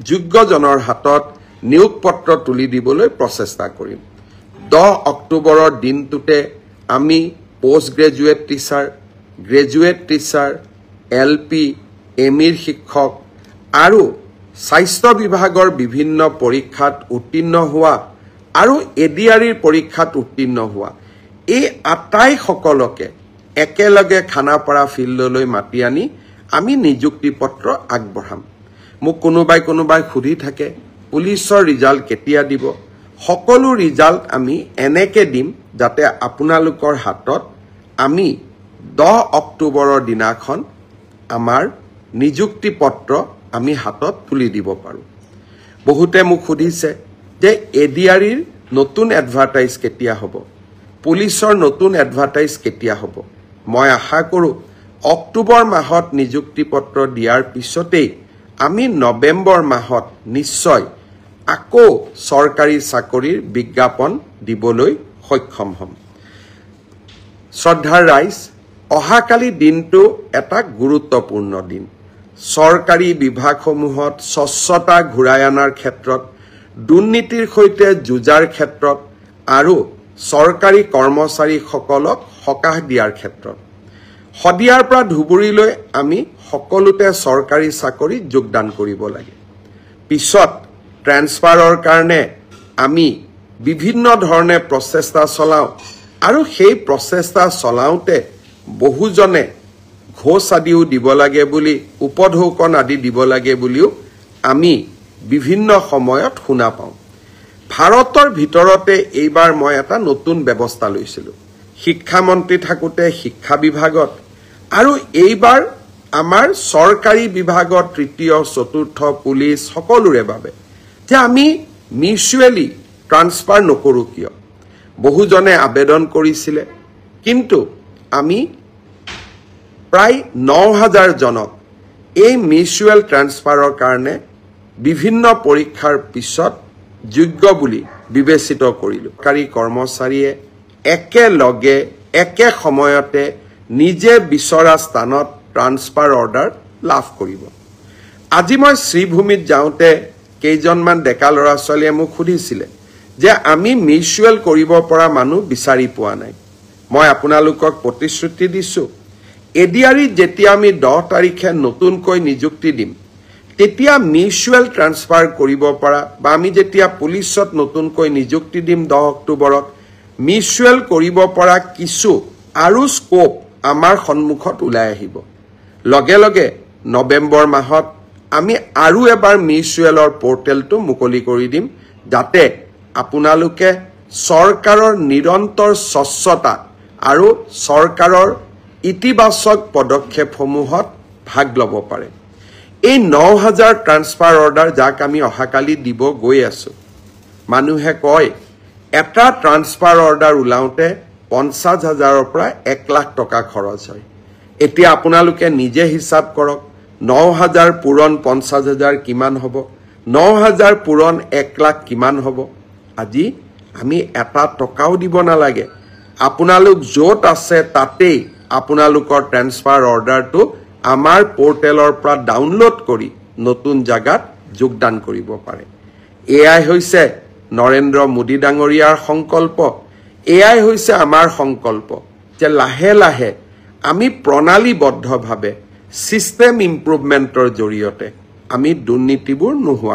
যোগ্যজনৰ হাতত নিয়োগ পত্ৰ তুলি দিবলৈ প্ৰচেষ্টা কৰিম 10 অক্টোবৰৰ দিনটোতে আমি post graduate teacher graduate teacher LP এমিৰ শিক্ষক আৰু স্বাস্থ্য বিভাগৰ বিভিন্ন পৰীক্ষাত উত্তীৰ্ণ হোৱা আৰু এডিআৰিৰ পৰীক্ষাত উত্তীৰ্ণ হোৱা এই আটাই সকলকে একেলগে খানাপাৰা ফিল্ডলৈ মাতি আনি আমি নিযুক্তি পত্ৰ আগবঢ়াম মোক কোনোবাই খুদি থাকে পুলিচৰ ৰিজাল্ট কেতিয়া দিব সকলো ৰিজাল্ট আমি এনেকে দিম যাতে আপোনালোকৰ হাতত আমি 10 অক্টোবৰৰ দিনাখন আমাৰ নিযুক্তি পত্ৰ আমি হাতত তুলি দিব পাৰো বহুতে মোক খুদিছে যে এডিআৰিৰ নতুন এডভাৰটাইজ কেতিয়া হ'ব পুলিচৰ নতুন এডভাৰটাইজ কেতিয়া হ'ব মই আশা কৰো অক্টোবৰ মাহত নিযুক্তি পত্ৰ দিয়াৰ পিছতেই আমি নৱেম্বৰ মাহত নিশ্চয় আকৌ চৰকাৰী চাকৰিৰ বিজ্ঞাপন দিবলৈ সক্ষম হ'ম শ্ৰদ্ধাৰ ৰাইজ অহাকালি দিনটো এটা গুৰুত্বপূৰ্ণ দিন চৰকাৰী বিভাগসমূহত স্বচ্ছতা ঘূৰাই অনাৰ ক্ষেত্ৰত দুৰ্নীতিৰ সৈতে যুঁজাৰ ক্ষেত্ৰত আৰু চৰকাৰী কৰ্মচাৰীসকলক সকাহ দিয়াৰ ক্ষেত্ৰত হদিয়াৰ পৰা ধুবুৰীলৈ আমি সকলোতে চৰকাৰী চাকৰি যোগদান কৰিব লাগে পিছত ট্ৰান্সফাৰৰ কাৰণে আমি বিভিন্ন ধৰণে প্ৰচেষ্টা চলাওঁ আৰু সেই প্ৰচেষ্টা চলাওঁতে বহুজনে ঘোষ আদিও দিব লাগে বুলি উপঢৌকন আদি দিব লাগে বুলিও আমি বিভিন্ন সময়ত শুনা পাওঁ ভাৰতৰ ভিতৰতে এইবাৰ মই এটা নতুন ব্যৱস্থা লৈছিলো শিক্ষা মন্ত্ৰী থাকোতে শিক্ষা বিভাগত আৰু এইবাৰ আমাৰ চৰকাৰী বিভাগৰ তৃতীয় চতুৰ্থ পুলিচ সকলোৰে বাবে যে আমি মিউচুৱেলি ট্ৰান্সফাৰ নকৰো কিয় বহুজনে আবেদন কৰিছিলে কিন্তু আমি প্ৰায় 9000 জনক এই মিউচুৱেল ট্ৰান্সফাৰৰ কাৰণে বিভিন্ন পৰীক্ষাৰ পিছত যোগ্য বুলি বিবেচিত কৰিলো চৰকাৰী কৰ্মচাৰীয়ে একেলগে একে সময়তে নিজে বিচৰা স্থানত ট্ৰান্সফাৰ অৰ্ডাৰ লাভ কৰিব আজি মই শ্ৰীভূমিত যাওঁতে কেইজনমান ডেকা ল'ৰা ছোৱালীয়ে মোক সুধিছিলে যে আমি মিউচুৱেল কৰিব পৰা মানুহ বিচাৰি পোৱা নাই মই আপোনালোকক প্ৰতিশ্ৰুতি দিছো এডিআৰি যেতিয়া আমি 10 তাৰিখে নতুনকৈ নিযুক্তি দিম তেতিয়া মিউচুৱেল ট্ৰান্সফাৰ কৰিব পৰা বা আমি যেতিয়া পুলিচত নতুনকৈ নিযুক্তি দিম 10 অক্টোবৰত মিউচুৱেল কৰিব পৰা কিছু আৰু স্কোপ আমাৰ সন্মুখত ওলাই আহিব লগে লগে নৱেম্বৰ মাহত আমি আৰু এবাৰ মিউচুৱেলৰ পোৰ্টেলটো মুকলি কৰি দিম যাতে আপোনালোকে চৰকাৰৰ নিৰন্তৰ স্বচ্ছতা আৰু চৰকাৰৰ ইতিবাচক পদক্ষেপসমূহত ভাগ ল'ব পাৰে এই 9000 ট্ৰান্সফাৰ অৰ্ডাৰ যাক আমি অহাকালি দিব গৈ আছো মানুহে কয় এটা ট্ৰান্সফাৰ অৰ্ডাৰ উলাওতে 50000ৰ পৰা 1 লাখ টকা খৰচ হয় এতিয়া আপোনালোকে নিজে হিসাব কৰক 9000 পূৰণ 50000 কিমান হ'ব 9000 পূৰণ 1 লাখ কিমান হ'ব আজি আমি এটা টকাও দিব নালাগে আপোনালোক য'ত আছে তাতেই আপোনালোকৰ ট্ৰান্সফাৰ অৰ্ডাৰটো আমাৰ পোৰ্টেলৰ পৰা ডাউনলোড কৰি নতুন জাগাত যোগদান কৰিব পাৰে এআই হৈছে নৰেন্দ্ৰ মোদী ডাঙৰীয়াৰ সংকল্প এআই হৈছে আমাৰ সংকল্প যে লাহে লাহে আমি প্ৰণালীবদ্ধভাৱে সিস্টেম ইমপ্ৰুভমেন্টৰ জৰিয়তে আমি দুৰ্নীতিবোৰ নোহোৱা